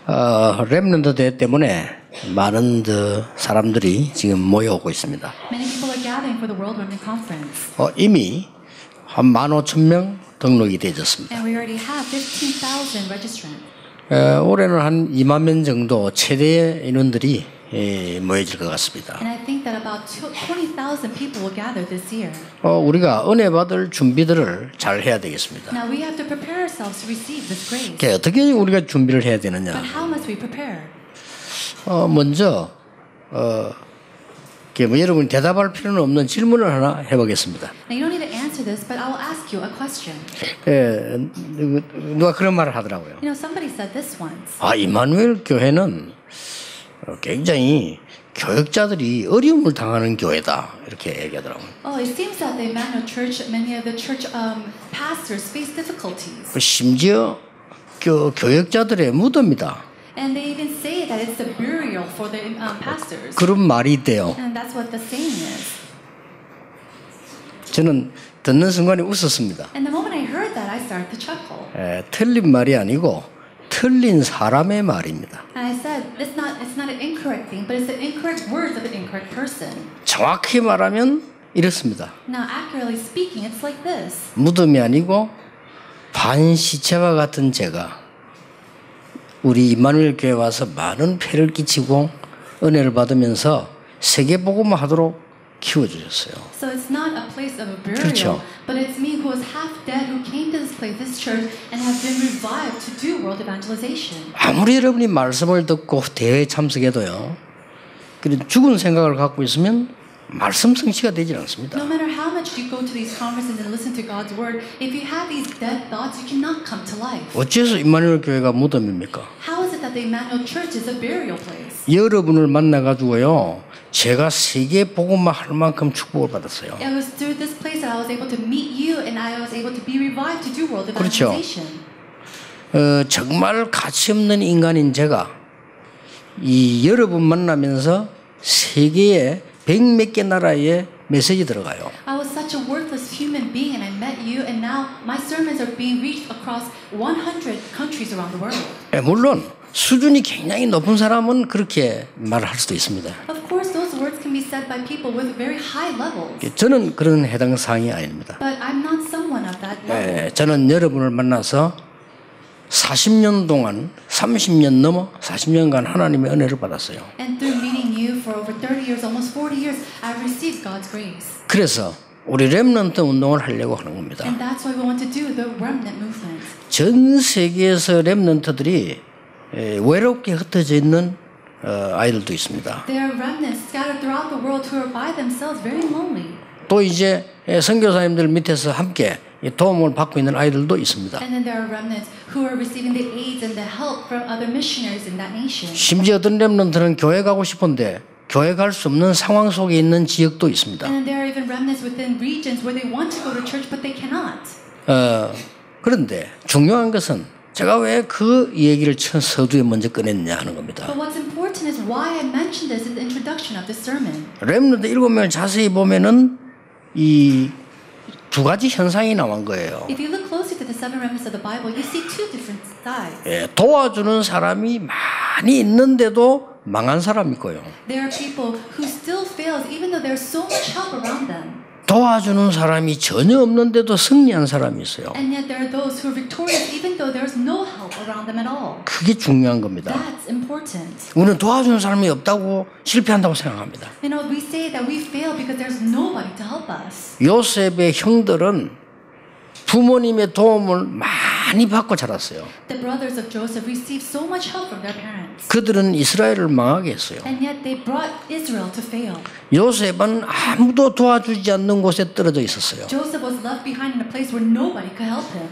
렘넌트 대회 때문에 많은 사람들이 지금 모여오고 있습니다. Many people are gathering for the World Remnant Conference. 이미 한 15,000명 등록이 되어졌습니다. And we already have 15,000 registrants. 올해는 한 2만 명 정도 최대 인원들이 모여질 것 같습니다. And I think that about 20,000 people will gather this year. 우리가 은혜 받을 준비들을 잘 해야 되겠습니다. Now we have to prepare ourselves to receive this grace. 어떻게 우리가 준비를 해야 되느냐? But how must we prepare? 먼저 여러분이 대답할 필요는 없는 질문을 하나 해보겠습니다. Now you don't need to answer this, but I will ask you a question. 누가 그런 말을 하더라고요. You know, somebody said this once. 이마누엘 교회는 굉장히 교역자들이 어려움을 당하는 교회다 이렇게 얘기하더라고요. Oh, it seems that the Emmanuel Church, many of the church pastors face difficulties. 심지어 교역자들의 무덤이다. And they even say that it's the burial for the pastors. 그런 말이 있대요. And that's what the saying is. 저는 듣는 순간에 웃었습니다. And the moment I heard that, I started to chuckle. 틀린 말이 아니고 틀린 사람의 말입니다. And I said, it's not an incorrect thing, but it's the incorrect words of an incorrect person. 정확히 말하면 이렇습니다. Now, accurately speaking, it's like this. 무덤이 아니고 반시체와 같은 제가 우리 임마누엘 교회 와서 많은 폐를 끼치고 은혜를 받으면서 세계복음화 하도록 키워주셨어요. So it's not a place of a burial, 그렇죠. but it's me who was half dead who came to this place, this church, and have been revived to do world evangelization. 아무리 여러분이 말씀을 듣고 대회에 참석해도요. 죽은 생각을 갖고 있으면 말씀 성취가 되질 않습니다. No matter how much you go to these conferences and listen to God's word, if you have these dead thoughts, you cannot come to life. 어째서 임마누엘 교회가 무덤입니까? How is it that the Emmanuel Church is a burial place? 여러분을 만나가지고요. 제가 세계 복음화 할 만큼 축복을 받았어요. It was through this place that I was able to meet you and I was able to be revived to do world 그렇죠. evangelization. 정말 가치 없는 인간인 제가 이 여러분 만나면서 세계에 100몇 개 나라에 메시지 들어가요. I was such a worthless human being and I met you and now my sermons are being reached across 100 countries around the world. 물론 수준이 굉장히 높은 사람은 그렇게 말을 할 수도 있습니다. Of course, those words can be said by people with very high levels. 저는 그런 해당 사항이 아닙니다. But I'm not someone of that level. 저는 여러분을 만나서 40년 동안 30년 넘어 40년간 하나님의 은혜를 받았어요. And through meeting you for over 30 years, almost 40 years, I've received God's grace. 그래서 우리 렘넌트 운동을 하려고 하는 겁니다. And that's why we want to do the remnant movement. 전 세계에서 렘넌트들이 외롭게 흩어져 있는 아이들도 있습니다. There are remnants scattered throughout the world who are by themselves very lonely. 또 이제 선교사님들 밑에서 함께 도움을 받고 있는 아이들도 있습니다. And then there are remnants who are receiving the aids and the help from other missionaries in that nation. 심지어 어떤 렘넌트는 교회 가고 싶은데 교회 갈 수 없는 상황 속에 있는 지역도 있습니다. And there are even remnants within regions where they want to go to church but they cannot. 그런데 중요한 것은 제가 왜 그 얘기를 서두에 먼저 꺼냈냐 하는 겁니다. But what's important is why I mentioned this in the introduction of the sermon. 렘넌트 7명을 자세히 보면은 이 두 가지 현상이 나온 거예요. If you look closely to the seven remnants of the Bible, you see two different sides. 도와주는 사람이 많이 있는데도 망한 사람이 있고요. There are people who still fails even though there's so much help around them. 도와주는 사람이 전혀 없는데도 승리한 사람이 있어요. And yet there are those who are victorious even though there's no help around them at all. 그게 중요한 겁니다. That's important. 우리는 도와주는 사람이 없다고 실패한다고 생각합니다. You know, we say that we fail because there's nobody to help us. 요셉의 형들은 부모님의 도움을 많이 받고 자랐어요. The brothers of Joseph received so much help from their parents. 그들은 이스라엘을 망하게 했어요. And yet they brought Israel to fail. 요셉은 아무도 도와주지 않는 곳에 떨어져 있었어요. Joseph was left behind in a place where nobody could help him.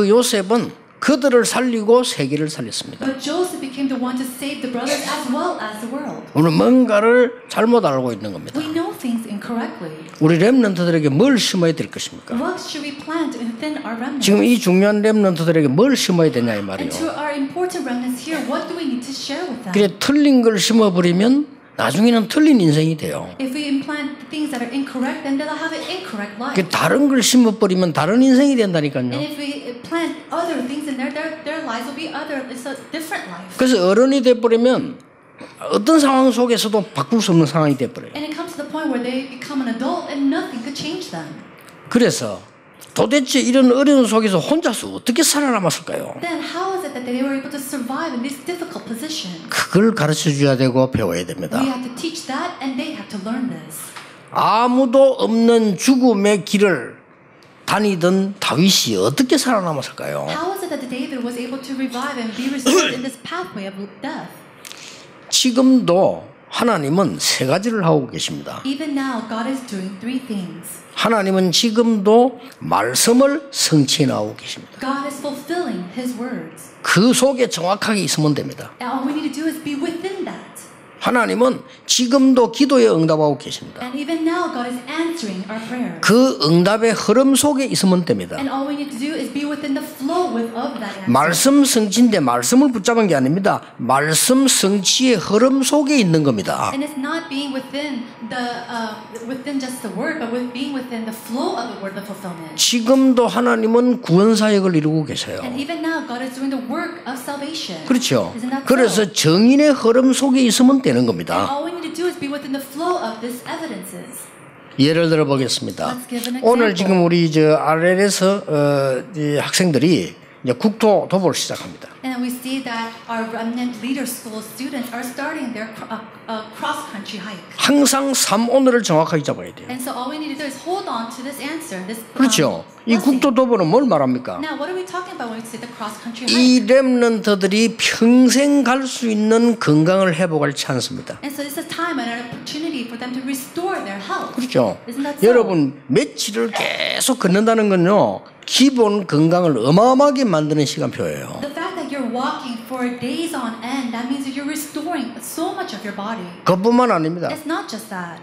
요셉은 그들을 살리고 세계를 살렸습니다. But Joseph became the one to save the brothers as well as the world. 우리는 뭔가를 잘못 알고 있는 겁니다. We know things incorrectly. 우리 렘넌트들에게 뭘 심어야 될 것입니까? What should we plant within our remnants? 지금 이 중요한 렘넌트들에게 뭘 심어야 되냐 이 말이에요. And to our important remnants here, what do we need to share with them? 그래 틀린 걸 심어버리면 나중에는 틀린 인생이 돼요. If we implant things that are incorrect, then they'll have an incorrect life. 다른 걸 심어버리면 다른 인생이 된다니까요. And if we plant other things in their lives will be other. It's a different life. 그래서 어른이 돼버리면 어떤 상황 속에서도 바꿀 수 없는 상황이 돼버려요. And it comes to the point where they become an adult and nothing could change them. 그래서 도대체 이런 어려운 속에서 혼자서 어떻게 살아남았을까요? Then how is it that they were able to survive in this difficult position? 그걸 가르쳐줘야 되고 배워야 됩니다. We have to teach that, and they have to learn this. 아무도 없는 죽음의 길을 다니던 다윗이 어떻게 살아남았을까요? How is it that David was able to revive and be restored in this pathway of death? 지금도 하나님은 세 가지를 하고 계십니다. Even now, God is doing three things. 하나님은 지금도 말씀을 성취해 나오고 계십니다. God is fulfilling His words. 그 속에 정확하게 있으면 됩니다. And all we need to do is be within that. 하나님은 지금도 기도에 응답하고 계십니다. And even now, God is answering our prayers. 그 응답의 흐름 속에 있으면 됩니다. And all we need to do is be within the flow of that answer. 말씀 성취인데 말씀을 붙잡은 게 아닙니다. 말씀 성취의 흐름 속에 있는 겁니다. And it's not being within within just the word, but with being within the flow of the word of fulfillment. 지금도 하나님은 구원 사역을 이루고 계세요. And even now, God is doing the work of salvation. 그렇죠. Isn't that so? 그래서 정인의 흐름 속에 있으면 되는 And 겁니다. all we need to do is be within the flow of these evidences. 예를 들어 보겠습니다. Let's give an 오늘 example. 지금 우리 저 RL에서 이 학생들이 이제 국토 도보를 시작합니다. And we see that our remnant leader school students are starting their cross-country hike. 항상 3오늘을 정확하게 잡아야 돼요. And so all we need to do is hold on to this answer. This 그렇죠. 이 blessing. 국토 도보는 뭘 말합니까? Now, what are we talking about when we say the cross-country hike? 이 렘넌트들이 평생 갈 수 있는 건강을 회복할 찬스입니다. And so it's a time and an opportunity for them to restore their health. 그렇죠. Isn't that so? 여러분 며칠을 계속 걷는다는 건요. 기본 건강을 어마어마하게 만드는 시간표예요. The fact that you're walking for days on end, that means that you're restoring so much of your body. 그것뿐만 아닙니다. It's not just that.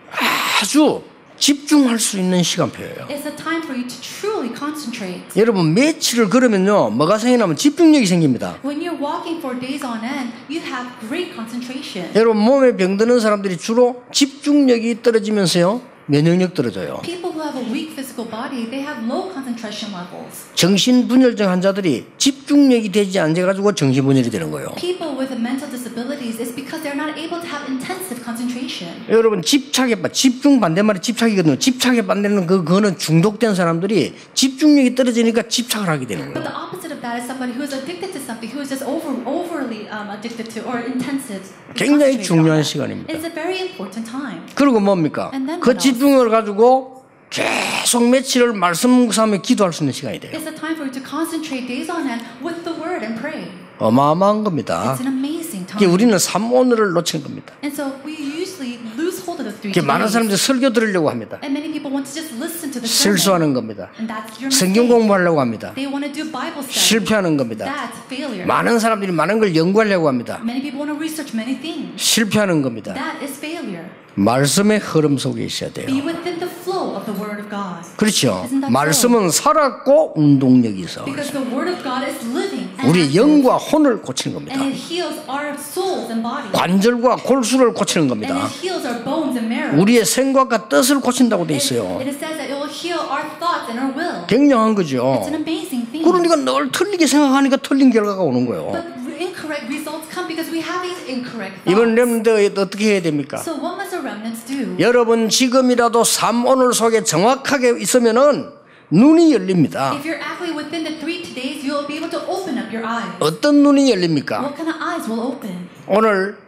아주 집중할 수 있는 시간표예요. It's a time for you to truly concentrate. 여러분 며칠을 걸으면요. 뭐가 생기냐면 집중력이 생깁니다. When you're walking for days on end, you have great concentration. 여러분 몸에 병드는 사람들이 주로 집중력이 떨어지면서요. 면역력 떨어져요. People who have a weak physical body, they have low concentration levels. 정신분열증 환자들이 집중력이 되지 않아가지고 정신분열이 되는 거예요. People with mental disabilities is because they're not able to have intensive concentration. 여러분 집중 반대말이 집착이거든요. 집착에 반대는 그거는 중독된 사람들이 집중력이 떨어지니까 집착을 하게 되는 But 거예요. the opposite of that is somebody who is addicted to something, who is just overly addicted to or intensive. 굉장히 concentrated 중요한 on that. 시간입니다. It's a very important time. 그리고 뭡니까? And then 그 what else? 집중을 가지고 계속 며칠을 말씀 삼에 기도할 수 있는 시간이 돼요. It's a time for you to concentrate days on end with the word and pray. 어마어마한 겁니다. It's an amazing 이게 time. 우리는 3오늘을 놓친 겁니다. And so we usually lose hold of the three 이게 많은 days. 사람들이 설교 들으려고 합니다. And many people want to just listen to the sermon. 실수하는 겁니다. And that's your 성경 mistake. 공부하려고 합니다. They want to do Bible study. 실패하는 겁니다. That's failure. 많은 사람들이 많은 걸 연구하려고 합니다. Many people want to research many things. 실패하는 겁니다. That is failure. 말씀의 흐름 속에 있어야 돼요. Be within the flow of the Word of God. 그렇죠. Isn't that so? 말씀은 살았고 운동력이 있어. Because the Word of God is living and 우리 active. 영과 혼을 고치는 겁니다. And it heals our souls and bodies. 관절과 골수를 고치는 And 겁니다. it heals our bones and marrow. 우리의 생각과 뜻을 고친다고 돼 있어요. It says that it will heal our thoughts and our will. 굉장한 거죠. It's an amazing thing. 그러니까 늘 틀리게 생각하니까 틀린 결과가 오는 거예요. But incorrect results come because we have these incorrect 이번 thoughts. 렘넌트 어떻게 해야 됩니까? So what must the remnants do? 여러분 지금이라도 3오늘 속에 정확하게 있으면은 눈이 열립니다. If you're actually within the 3 days, you'll be able to open up your eyes. 어떤 눈이 열립니까? What kind of eyes will open? 오늘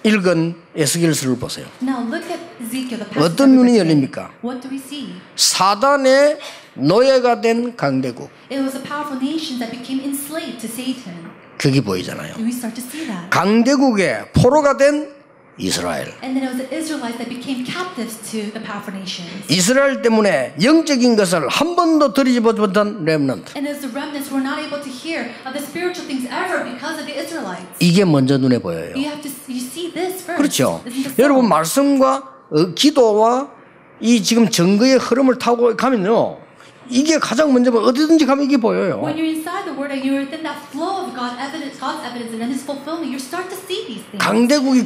읽은 에스겔서를 보세요. Now look at Ezekiel, the passage. 어떤 눈이 열립니까? What do we see? 사단의 노예가 된 강대국. It was a powerful nation that became enslaved to Satan. 그게 보이잖아요. We start to see that. 강대국의 포로가 된 이스라엘. And then it was the Israelites that became captives to the powerful nations. 이스라엘 때문에 영적인 것을 한 번도 들이지보지 못한 렘넌트. And as the remnants were not able to hear of the spiritual things ever because of the Israelites. 이게 먼저 눈에 보여요. You see this first. 그렇죠. Isn't this so? 여러분 말씀과 기도와 이 지금 증거의 흐름을 타고 가면요. 이게 가장 먼저 어디든지 가면 이게 보여요. When you're inside the Word and you're within that flow of God's evidence and His fulfillment, you start to see these things.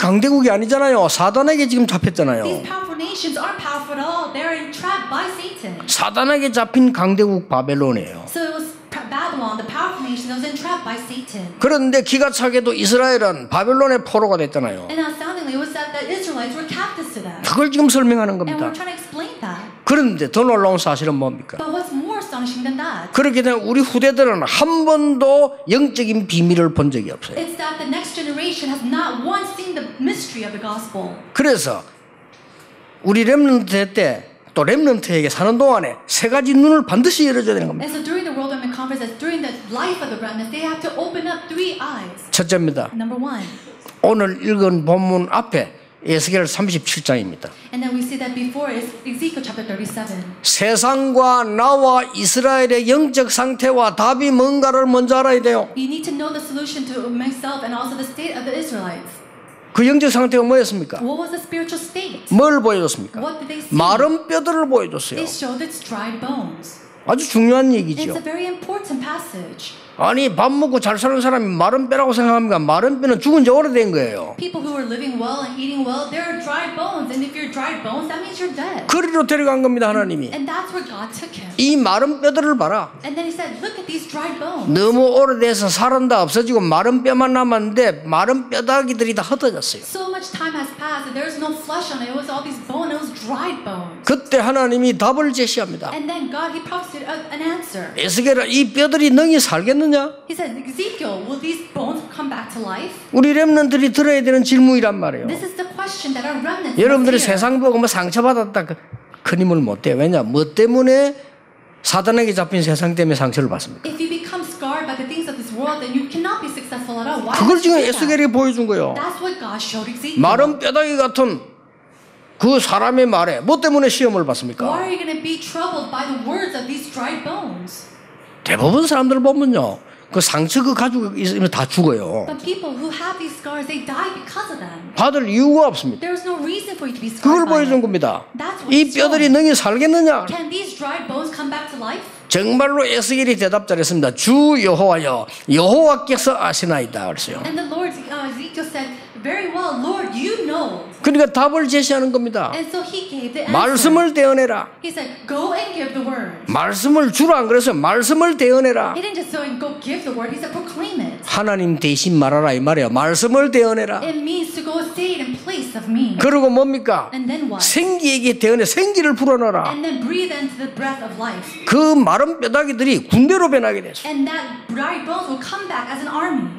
강대국이 아니잖아요. 사단에게 지금 잡혔잖아요. These powerful nations aren't powerful at all. They're entrapped by Satan. 사단에게 잡힌 강대국 바벨론이에요. So it was nation that was entrapped by Satan. 그런데 기가 차게도 이스라엘은 바벨론의 포로가 됐잖아요. And astoundingly, it was that the Israelites were captives to them. 그걸 지금 설명하는 And 겁니다. we're trying to explain that. 그런데 더 놀라운 사실은 뭡니까? But what's more astonishing than that? 그렇게 되면 우리 후대들은 한 번도 영적인 비밀을 본 적이 없어요. It's that the next generation has not once seen the mystery of the gospel. 그래서 우리 렘넌트 때 또 렘넌트에게 사는 동안에 세 가지 눈을 반드시 열어줘야 되는 겁니다. And so during the World Women Conference, as during the life of the remnants, they have to open up 3 eyes. 첫째입니다. Number 1. 오늘 읽은 본문 앞에 에스겔 37장입니다. And then we see that before is Ezekiel chapter 37. 세상과 나와 이스라엘의 영적 상태와 답이 뭔가를 먼저 알아야 돼요. You need to know the solution to myself and also the state of the Israelites. 그 영적 상태가 뭐였습니까? What was the spiritual state? 뭘 보여줬습니까? What did they see? 마른 뼈들을 보여줬어요. They showed its dried bones. 아주 중요한 It's 얘기죠. a very important passage. 아니 밥 먹고 잘 사는 사람이 마른 뼈라고 생각합니까? 마른 뼈는 죽은 지 오래된 거예요. People who are living well and eating well, they're dried bones. And if you're dried bones, that means you're dead. 그리로 데려간 겁니다, 하나님이. And that's where God took him. 이 마른 뼈들을 봐라. And then he said, look at these dried bones. 너무 오래돼서 살은 다 없어지고 마른 뼈만 남았는데 마른 뼈다귀들이 다 흩어졌어요. So much time has passed and there's no flesh on it. It was all these bones. It was dried bones. 그때 하나님이 답을 제시합니다. And then God, he prophesied an answer. 에스겔아, 이 뼈들이 능히 살겠느냐? He said, Ezekiel, will these bones come back to life? 우리 렘넌트들이 들어야 되는 질문이란 말이에요. This is the question that our remnants 여러분들이 must hear. 세상 보고 뭐 상처받았다 큰 힘을 못 돼요. 왜냐? 뭐 때문에 사단에게 잡힌 세상 때문에 상처를 받습니까? If you become scarred by the things of this world, then you cannot be successful at all. Why 그걸 would you 지금 do that? 에스겔이 보여준 거예요. That's what God showed Ezekiel. 마른 뼈다귀 같은 그 사람의 말에 뭐 때문에 시험을 Why 받습니까? are you going to be troubled by the words of these dried bones? 대부분 사람들 보면요. 그 상처 그 가지고 있으면 다 죽어요. But people who have these scars, they die because of them. 받을 이유가 없습니다. There is no reason for you to be scarred 그걸 by 보여준 it. 겁니다. That's what 이 it's 뼈들이 showing. 능히 살겠느냐? Can these dried bones come back to life? 정말로 에스겔이 대답 잘했습니다. 주 여호와여, 여호와께서 아시나이다 그랬어요. And the Lord, Ezekiel said, very well, Lord, you know. 그러니까 답을 제시하는 겁니다. And so he gave the answer. 말씀을 대언해라. He said, go and give the word. 말씀을 주라 안 그래서 말씀을 대언해라. He didn't just say, go give the word. He said, proclaim it. 하나님 대신 말하라 이 말이에요. 말씀을 대언해라. It means to go say it in place of me. 그리고 뭡니까? And then what? 생기에게 대언해 생기를 불어넣어라. And then breathe into the breath of life. 그 마른 뼈다귀들이 군대로 변하게 됐어요. And that dried bones will come back as an army.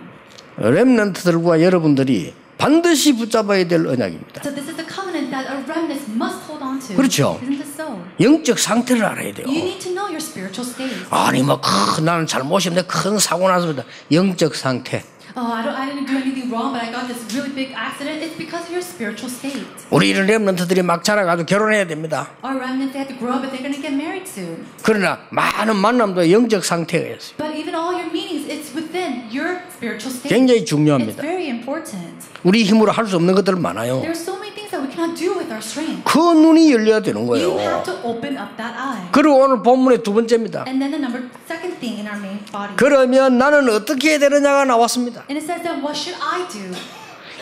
렘넌트들과 여러분들이 반드시 붙잡아야 될 언약입니다. So this is a covenant that our remnants must hold on to. 그렇죠. Isn't this so? 영적 상태를 알아야 돼요. You need to know your spiritual state. 아니 뭐 나는 잘못이 없는데 큰 사고 났습니다. 영적 상태. Oh, I didn't do anything wrong, but I got this really big accident. It's because of your spiritual state. 우리 이런 렘넌트들이 막 자라가지고 결혼해야 됩니다. Our remnants, they have to grow up, but they're going to get married soon. 그러나 많은 만남도 영적 상태가 있어요. But even all your meetings, it's within your spiritual state. 굉장히 It's 중요합니다. very important. 우리 힘으로 할 수 없는 것들 많아요. There's so many things that we cannot do with our strength. 그 눈이 열려야 되는 You have 거예요. to open up that eye. 그리고 오늘 본문의 두 번째입니다. And then the second thing in our main body. 그러면 나는 어떻게 해야 되느냐가 나왔습니다. And it says that what should I do?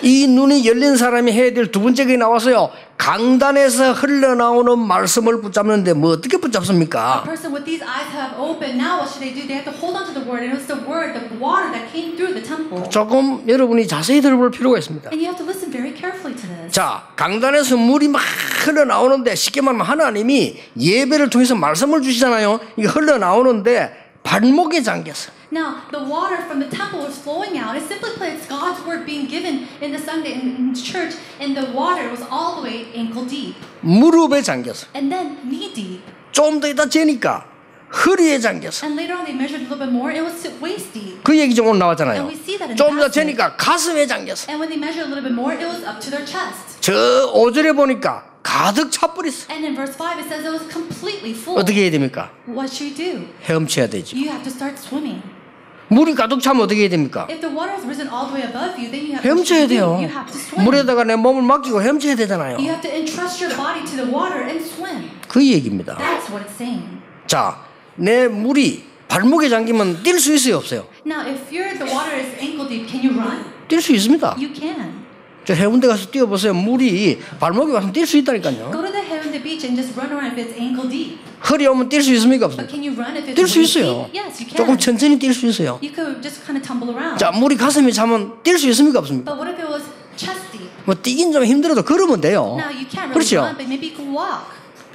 이 눈이 열린 사람이 해야 될 두 번째 게 나와서요. 강단에서 흘러나오는 말씀을 붙잡는데 뭐 어떻게 A 붙잡습니까? person with these eyes have opened. Now what should they do? They have to hold on to the word. And it was the word, the water that came through the temple. 조금 여러분이 자세히 들어볼 필요가 있습니다. And you have to listen very carefully to this. 자, 강단에서 물이 막 흘러나오는데 쉽게 말하면 하나님이 예배를 통해서 말씀을 주시잖아요. 이게 흘러나오는데 발목에 잠겼어. Now, the water from the temple was flowing out. It simply put, it's God's word being given in the Sunday in church, and the water was all the way ankle deep. 무릎에 잠겼어. And then knee deep. 좀 더 있다 재니까 허리에 잠겼어. And later on, they measured a little bit more. It was waist deep. 그 얘기 좀 오늘 나왔잖아요. And we see that in 좀 더 the passage. 재니까 가슴에 잠겼어. And when they measured a little bit more, it was up to their chest. 저 5절에 보니까 가득 차버렸어. And in verse 5, it says it was completely full. 어떻게 해야 됩니까? What should you do? 헤엄쳐야 되죠. You have to start swimming. 물이 가득 차면 어떻게 해야 됩니까? If the water has risen all the way above you, then you have 헤엄쳐야 to 돼요. You have to swim. 물에다가 내 몸을 맡기고 헤엄쳐야 되잖아요. You have to entrust your body to the water and swim. 그 얘기입니다. That's what it's saying. 자, 내 물이 발목에 잠기면 뛸 수 있어요, 없어요? Now, if the water is ankle deep, can you run? 뛸 수 있습니다. You can. 저 해운대 가서 뛰어보세요. 물이 발목에 와서 뛸 수 있다니까요. Go to the Haeundae beach and just run around if it's ankle deep. 허리 오면 뛸 수 있습니까? But 없습니까? can you run if it's 뛸 수 waist 있어요. deep? Yes, you can. 조금 천천히 뛸 수 있어요. You could just kind of tumble around. 자, 물이 가슴에 차면 뛸 수 있습니까? 없습니까? But what if it was chest deep? 뭐 뛰긴 좀 힘들어도 걸으면 돼요. Now you can't really 그렇죠? run, but maybe you can walk.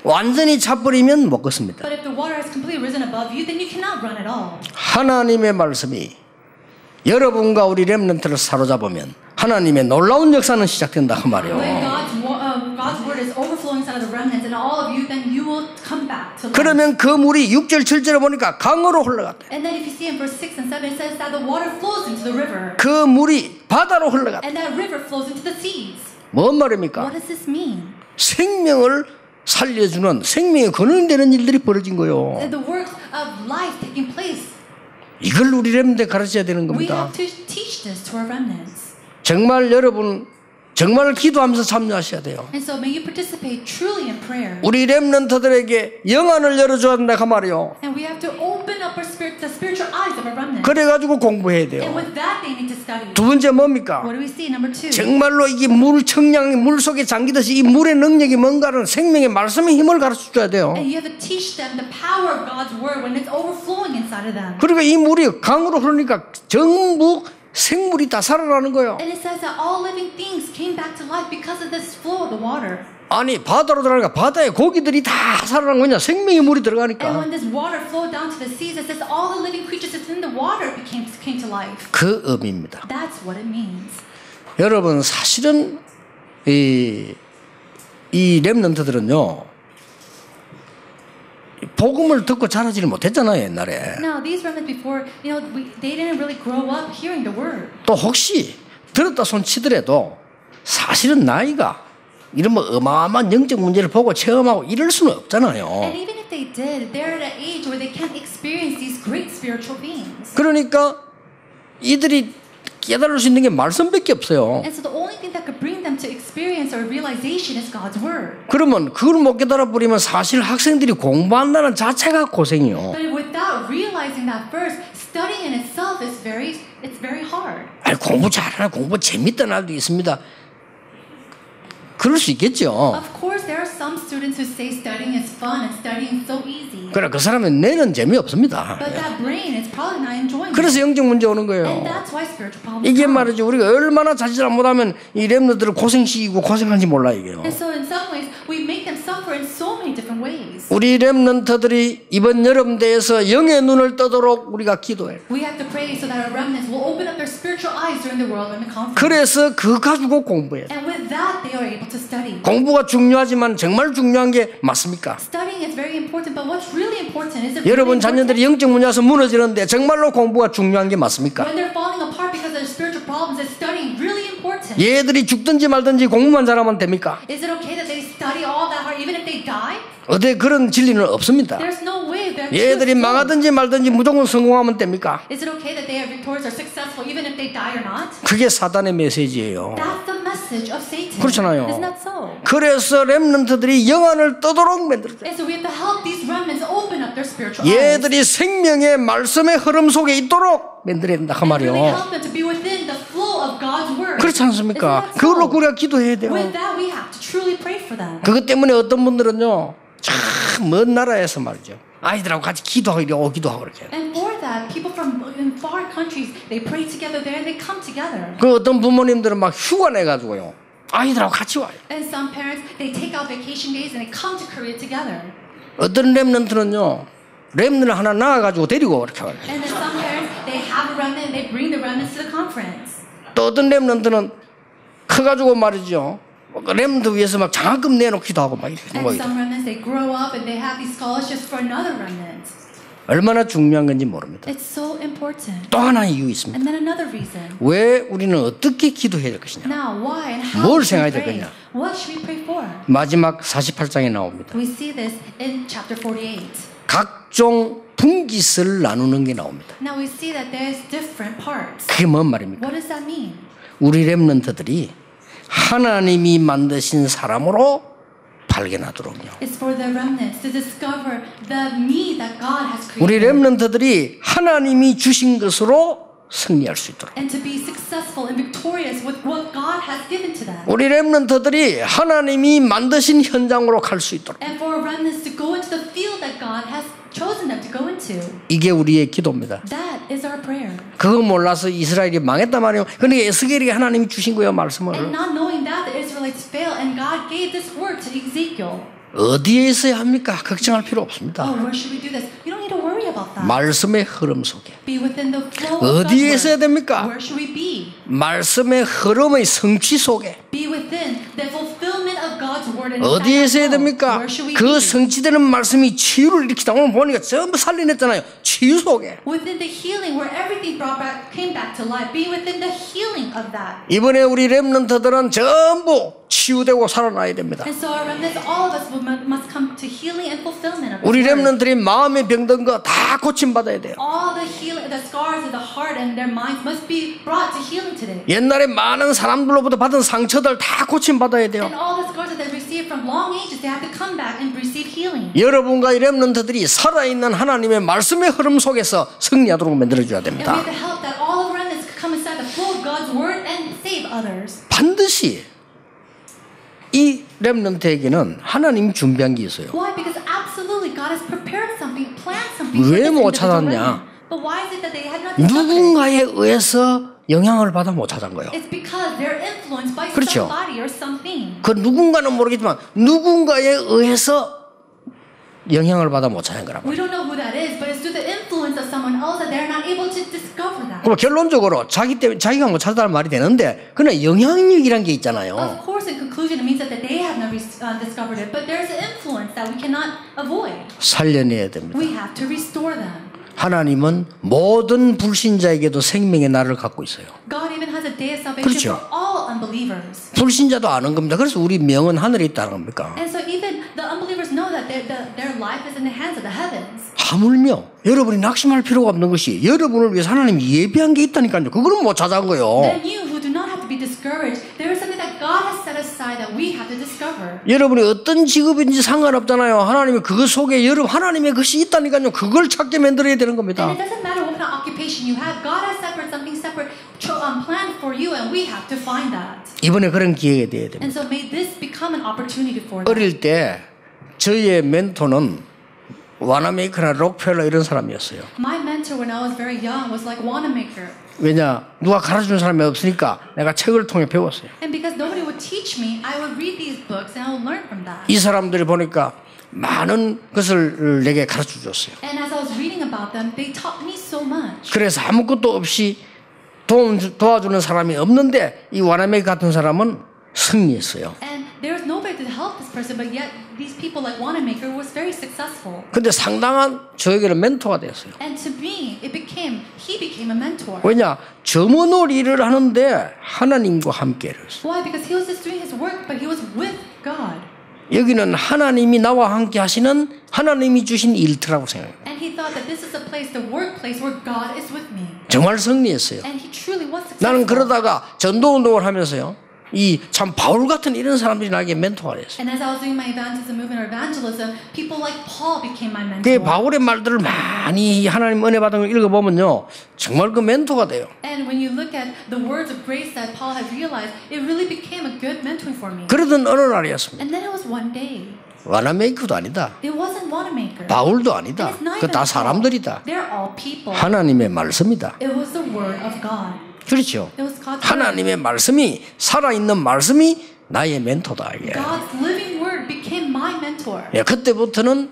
완전히 차버리면 못 걷습니다. But if the water has completely risen above you, then you cannot run at all. 하나님의 말씀이 여러분과 우리 렘넌트를 사로잡으면 하나님의 놀라운 역사는 시작된다 그 말이에요. When God's word is overflowing inside of the remnants and all of you, then you will come back to life. 그러면 그 물이 6절 7절에 보니까 강으로 흘러갔대. And then if you see in verse 6 and 7, it says that the water flows into the river. 그 물이 바다로 흘러갔대. And that river flows into the seas. 뭔 말입니까? What does this mean? 생명을 살려주는 생명의 근원이 되는 일들이 벌어진 거예요. The works of life taking place. 이걸 우리 렘넌트에 가르쳐야 되는 We 겁니다. have to teach this to our remnants. 정말 여러분 정말 기도하면서 참여하셔야 돼요. And so may you participate truly in prayer. 우리 렘넌트들에게 영안을 열어줘야 된다 그 말이에요. And we have to open up our spirit, the spiritual eyes of our remnants. 그래가지고 공부해야 And 돼요. with that, they need to study. 두 번째 뭡니까? What do we see? Number 2. 정말로 이게 물 청량이 물 속에 잠기듯이 이 물의 능력이 뭔가는 생명의 말씀의 힘을 가르쳐줘야 돼요. And you have to teach them the power of God's word when it's overflowing inside of them. 그리고 이 물이 강으로 흐르니까 전부 생물이 다 살아나는 거예요. And it says that all living things came back to life because of this flow of the water. 아니 바다로 들어가니까 바다에 고기들이 다 살아난 거냐 생명의 물이 And 들어가니까 when this water flowed down to the seas, it says all the living creatures that's in the water came to life. 그 의미입니다. That's what it means. 여러분 사실은 이 렘넌트들은요 복음을 듣고 자라지를 못했잖아요 옛날에. Now these remnants before, they didn't really grow up hearing the word. 또 혹시 들었다 손 치더라도 사실은 나이가 이런 뭐 어마어마한 영적 문제를 보고 체험하고 이럴 수는 없잖아요. And even if they did, they're at an age where they can't experience these great spiritual beings. 그러니까 이들이 깨달을 수 있는 게 말씀밖에 없어요. And so the only thing that could bring them to experience or realization is God's word. 그러면 그걸 못 깨달아 버리면 사실 학생들이 공부한다는 자체가 고생이요. But without realizing that first, studying in itself is very hard. 아니 공부 잘하나 공부 재밌다 날도 있습니다. 그럴 수 있겠죠. Of course, there are some students who say studying is fun and studying is so easy. 그래 그 사람은 뇌는 재미없습니다. But that brain is probably not enjoying it. 그래서 영적 문제 오는 And 거예요. that's why spiritual problems 이게 come. 말이죠. 우리가 얼마나 자칫 잘못하면 이 렘너들을 고생시키고 고생하는지 몰라 이게요. And so in some ways, we make them suffer in so many different ways. 우리 렘넌트들이 이번 여름대에서 영의 눈을 뜨도록 우리가 기도해요. We have to pray so that our remnants will open up their spiritual eyes during the Whirlwind Conference. 그래서 그거 가지고 공부해요. And with that, they are able to study. 공부가 중요하지만 정말 중요한 게 맞습니까? Studying is very important, but what's really important is it 여러분 really 자녀들이 important? 영적 문제에서 무너지는데 정말로 공부가 중요한 게 맞습니까? When they're falling apart because of their spiritual problems, is studying really important? 얘들이 죽든지 말든지 공부만 잘하면 됩니까? Is it okay that they study all that hard even if they die? 어디 그런 진리는 없습니다. There's no way that 얘들이 망하든지 말든지 무조건 성공하면 됩니까? Is it okay that they are victorious or successful even if they die or not? 그게 사단의 메시지예요. That's the message of Satan. 그렇잖아요. Isn't that so? 그래서 렘넌트들이 영안을 떠도록 만들었어요. And so we have to help these remnants open up their spiritual eyes. 얘들이 생명의 말씀의 흐름 속에 있도록 만들어야 된다 그 And 말이요. really help them to be within the flow of God's word. 그렇지 않습니까? Isn't that so? 그걸로 우리가 기도해야 돼요. With that, we have to truly pray for them. 그것 때문에 어떤 분들은요 참 먼 나라에서 말이죠 아이들하고 같이 기도하고 기도하고 그렇게. And for that, people from in far countries, they pray together there and they come together. 그 어떤 부모님들은 막 휴가 내 가지고요 아이들하고 같이 와요. And some parents, they take out vacation days and they come to Korea together. 어떤 렘넌트는요 렘넌을 하나 낳아 가지고 데리고 그렇게 와요. And then some parents, they have a remnant and they bring the remnants to the conference. 또 어떤 렘넌트는 커 가지고 말이죠 렘넌트 위해서 막 장학금 내놓기도 하고 막 이렇게 And 뭐 some remnants, they grow up and they have these scholarships for another remnant. 얼마나 중요한 건지 모릅니다. It's so important. 또 하나 이유 있습니다. And then another reason. 왜 우리는 어떻게 기도해야 될 것이냐. Now, why and how 뭘 should we 생각해야 될 pray? 거냐. What should we pray for? 마지막 48장에 나옵니다. We see this in chapter 48. 각종 분깃을 나누는 게 나옵니다. Now we see that there's different parts. 그게 뭔 말입니까? What does that mean? 우리 렘넌트들이 하나님이 만드신 사람으로 발견하도록요. It's for the remnants to discover the me that God has 우리 created. 렘넌트들이 하나님이 주신 것으로 승리할 수 있도록. and to be successful and victorious with what God has given to them. 우리 렘넌트들이 하나님이 만드신 현장으로 갈 수 있도록. And for remnants to go into the field that God has chosen them to go into. 이게 우리의 기도입니다. That is our prayer. 그거 몰라서 이스라엘이 망했단 말이에요. 그러니까 에스겔에게 하나님이 주신 거예요, 말씀을. And not knowing that the Israelites failed and God gave this word to Ezekiel. 어디에 있어야 합니까? 걱정할 필요 없습니다. Oh, where should we do this? You don't need to worry about that. 말씀의 흐름 속에. Be within the flow of God's 어디에 있어야 word. 됩니까? Where should we be? 말씀의 흐름의 성취 속에. Be within the fulfillment of God's word. And 어디에 있어야 됩니까? Where should we 그 be? 성취되는 말씀이 치유를 일으키다. 오늘 보니까 전부 살려냈잖아요. 치유 속에. Within the healing, where everything came back to life. Be within the healing of that. 이번에 우리 렘넌트들은 전부 치유되고 살아나야 됩니다. And so our remnants, all of us must come to healing and fulfillment of 우리 His word. 렘넌트들이 마음에 병든 거 다 고침받아야 돼요. All the healing, the scars of the heart and their minds must be brought to healing today. 옛날에 많은 사람들로부터 받은 상처들 다 고침받아야 돼요. And all the scars that they received from long ages, they have to come back and receive healing. 여러분과 이 렘넌트들이 살아있는 하나님의 말씀의 흐름 속에서 승리하도록 만들어줘야 And we 됩니다. have to help that all of remnants could come inside the flow of God's word and save others. 반드시 이 렘넌트에게는 하나님이 준비한 게 있어요. Why? Because absolutely God has prepared something, planned something. 왜 for 못 this individual 찾았냐? remnant. But why is it that they had not discovered it? 누군가에 의해서 영향을 받아 못 찾은 거예요. It's because they're influenced by 그렇죠. somebody or something. 그 누군가는 모르겠지만 누군가에 의해서 영향을 받아 못 찾은 거라고. We don't know who that is, but it's through the influence of someone else that they're not able to discover that. 그럼 결론적으로 자기 때문에 자기가 못 찾았다는 말이 되는데 그러나 영향력이란 게 있잖아요. Of course, in conclusion, it means that they have not discovered it, but there's an influence that we cannot avoid. 살려내야 됩니다. We have to restore them. 하나님은 모든 불신자에게도 생명의 날을 갖고 있어요. God even has a day of salvation 그렇죠. for all unbelievers. 불신자도 아는 겁니다. 그래서 우리 명은 하늘에 있다는 겁니까? And so even the unbelievers know that their life is in the hands of the heavens. 하물며 여러분이 낙심할 필요가 없는 것이 여러분을 위해서 하나님이 예비한 게 있다니까요. 그거는 못 찾아온 거예요. Then you who do not have to be discouraged, there is something that God has set aside that we have to discover. 여러분이 어떤 직업인지 상관없잖아요. 하나님이 그것 속에 여러분 하나님의 것이 있다니까요. 그걸 찾게 만들어야 되는 겁니다. And it doesn't matter what kind of occupation you have. God has something separate planned for you, and we have to find that. 이번에 그런 기회가 돼야 됩니다. And so may this become an opportunity for them. 어릴 때 저희의 멘토는 와나메이커나 록펠러 이런 사람이었어요. My mentor when I was very young was like Wanamaker. 왜냐? 누가 가르쳐준 사람이 없으니까 내가 책을 통해 배웠어요. And because nobody would teach me, I would read these books and I would learn from that. 이 사람들이 보니까 많은 것을 내게 가르쳐 줬어요. And as I was reading about them, they taught me so much. 그래서 아무것도 없이 도와주는 사람이 없는데 이 와나메이커 같은 사람은 승리했어요. And there was nobody to help this person, but yet these people like Wanamaker was very successful. 근데 상당한 저에게는 멘토가 됐어요. And to me, he became a mentor. 왜냐? 점원을 일을 하는데 하나님과 함께 했어요. Why? Because he was just doing his work, but he was with God. 여기는 하나님이 나와 함께 하시는 하나님이 주신 일터라고 생각해요. And he thought that this is a place, the workplace where God is with me. 정말 승리했어요. And he truly was successful. 나는 그러다가 전도운동을 하면서요. 이 참 바울 같은 이런 사람들이 나에게 멘토가 됐어요. And as I was doing my evangelism movement or evangelism, people like Paul became my 그 mentor. 바울의 말들을 많이 하나님 은혜 받은 걸 읽어보면요. 정말 그 멘토가 돼요. And when you look at the words of grace that Paul had realized, it really became a good mentoring for me. 그러던 어느 날이었습니다. And then it was one day. 와나메이커도 아니다. It wasn't Wanamaker. 바울도 아니다. And it's not 그 even 다 Paul. 사람들이다. They're all people. 하나님의 말씀이다. It was the word of God. 그렇죠. It was God's word. 하나님의 말씀이 살아있는 말씀이 나의 멘토다. 이게. God's living word became my mentor. 예, 그때부터는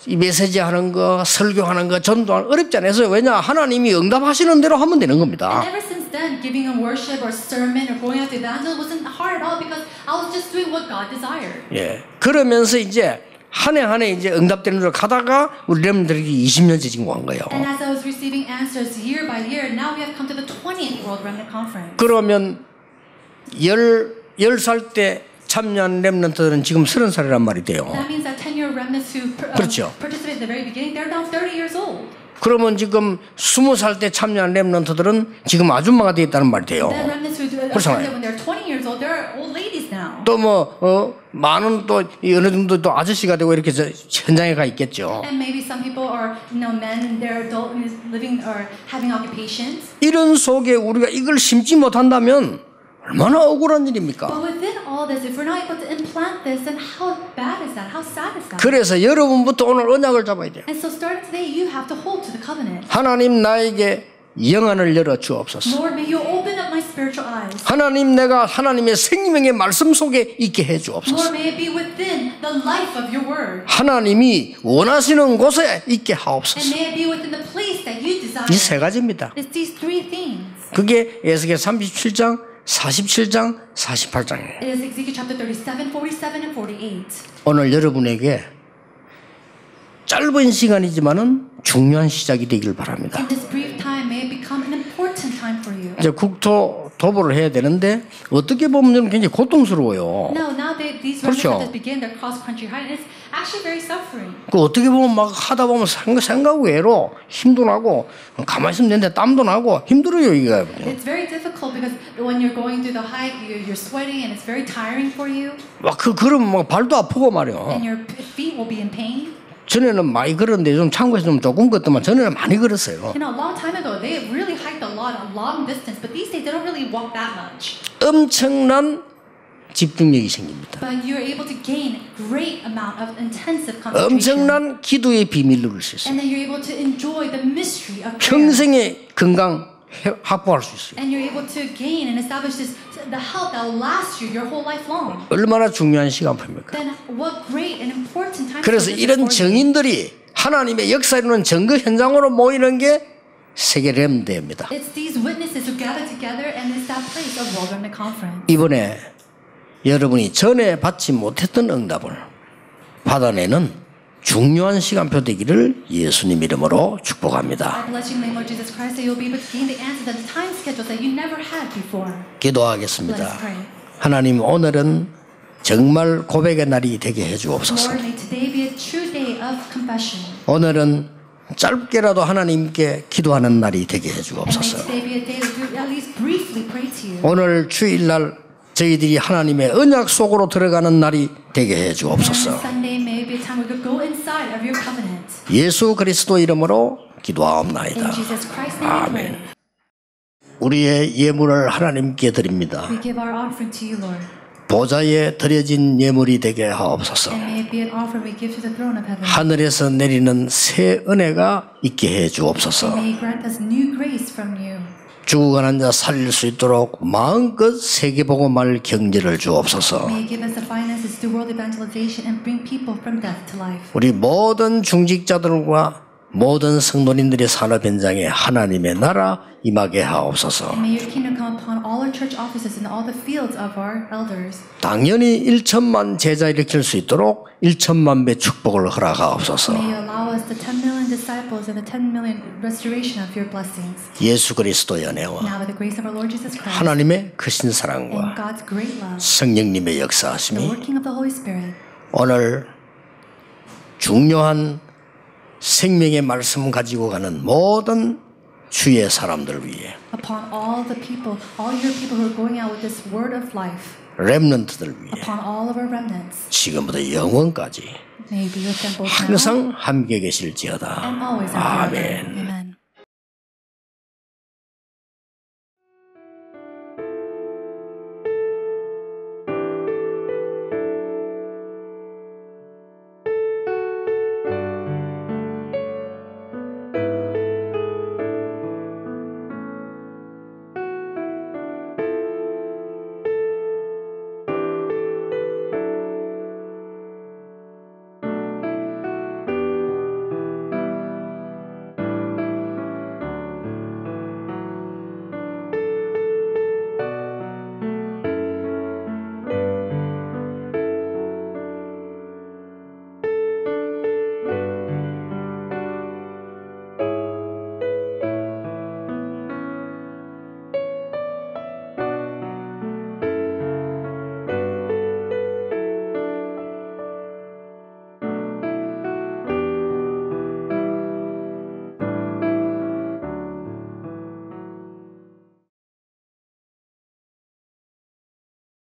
이 메시지 하는 거, 설교하는 거, 전도하는 거 어렵지 않았어요. 왜냐? 하나님이 응답하시는 대로 하면 되는 겁니다. And ever since then, giving a worship or sermon or going out to evangelize wasn't hard at all because I was just doing what God desired. 예. 그러면서 이제 한 해 한 해 이제 응답되는 대로 가다가 우리 렘들이 20년째 지금 온 거예요. And as I was receiving answers year by year, now we have come to the 20th World Remnant Conference. 그러면 10살 때 참여한 렘넌트들은 지금 30살이란 말이 돼요. That means that 10-year remnants who 그렇죠. participated at the very beginning, they're now 30 years old. 그러면 지금 20살 때 참여한 렘넌트들은 지금 아줌마가 되어 있다는 말이 돼요. Then remnants who 그렇잖아요. when they're 20 years old, they're old ladies now. 또 많은 또 어느 정도 또 아저씨가 되고 이렇게 현장에 가 있겠죠. And maybe some people are, men and they're adult living or having occupations. 이런 속에 우리가 이걸 심지 못한다면 얼마나 억울한 일입니까? But within all this, if we're not able to implant this, then how bad is that? How sad is that? 그래서 여러분부터 오늘 언약을 잡아야 돼요. And so starting today, you have to hold to the covenant. 하나님 나에게 영안을 열어 주옵소서. Lord, may you open up my spiritual eyes. 하나님 내가 하나님의 생명의 말씀 속에 있게 해 주옵소서. Lord, may it be within the life of your word. 하나님이 원하시는 곳에 있게 And 하옵소서. may it be within the place that you desire. 이 세 가지입니다. It's these three things. 그게 에스겔 37장, 47장, 48장이에요. It is Ezekiel chapter 37, 47, and 48. 오늘 여러분에게 짧은 시간이지만은 중요한 시작이 되길 바랍니다. In this brief time, may it become an important time for you. 이제 국토 도보를 해야 되는데 어떻게 보면 굉장히 고통스러워요. Now these 그렇죠. residents begin their cross-country hike. It's actually very suffering. 그 어떻게 보면 막 하다 보면 생각 외로 힘도 나고 가만히 있으면 되는데 땀도 나고 힘들어요 이게. It's very difficult because when you're going through the hike, you're sweating and it's very tiring for you. 막 그러면 막 발도 아프고 말이요. And your feet will be in pain. 전에는 많이 걸었는데 좀 참고해서 좀 조금 걷더만 전에는 많이 걸었어요. A long time ago, they really hiked a long distance, but these days they don't really walk that much. 엄청난 집중력이 생깁니다. But you're able to gain great amount of intensive concentration. 엄청난 기도의 비밀을 누릴 수 있어요. And then you're able to enjoy the mystery of prayer. 평생의 건강 확보할 수 있어요. And you're able to gain and establish the health that will last you your whole life long. 얼마나 중요한 시간표입니까? Then what great and important time. 그래서 이런 정인들이 하나님의 역사 이루는 증거 현장으로 모이는 게 세계 렘대입니다. It's these witnesses who gather together and it's that place of World Remnant Conference. 이번에 여러분이 전에 받지 못했던 응답을 받아내는 중요한 시간표 되기를 예수님 이름으로 축복합니다. I bless you in the name of Jesus Christ that you'll be able to gain the answers and the time schedules that you never had before. 기도하겠습니다. Let us pray. 하나님 오늘은 정말 고백의 날이 되게 해주옵소서. Lord, may today be a true day of confession. 오늘은 짧게라도 하나님께 기도하는 날이 되게 And may 해주옵소서. today be a day that we at least briefly pray to you. 오늘 주일날 저희들이 하나님의 언약 속으로 들어가는 날이 되게 And 해주옵소서. Sunday may be a time we could go inside of your covenant. 예수 그리스도 이름으로 기도하옵나이다. In Jesus Christ's name we pray. 우리의 예물을 하나님께 드립니다. We give our offering to you, Lord. 보좌에 드려진 예물이 되게 하옵소서. And may it be an offering we give to the throne of heaven. 하늘에서 내리는 새 은혜가 있게 해 주옵소서. May you grant us new grace from you. 죽어가는 자 살릴 수 있도록 마음껏 세계복음할 경제를 주옵소서. May you give us the finances to world evangelization and bring people from death to life. 우리 모든 중직자들과 모든 성도님들의 산업 현장에 하나님의 나라 임하게 하옵소서. And may your kingdom come upon all our church offices and all the fields of our elders. 당연히 1천만 제자 일으킬 수 있도록 1천만 배 축복을 허락하옵소서. May you allow us the 10 million disciples and the 10 million restoration of your blessings. 예수 그리스도의 은혜와 Now with the grace of our Lord Jesus Christ 하나님의 크신 and 사랑과 God's great love, 성령님의 the 역사하심이 working of the Holy Spirit, 오늘 중요한 생명의 말씀 가지고 가는 모든 주의 사람들 위해 upon all the people, all your people who are going out with this word of life, 렘넌트들 위해 upon all of our remnants, 지금부터 영원까지 may be with them both now 항상 함께 계실지어다. and always and forever. 아멘. Amen.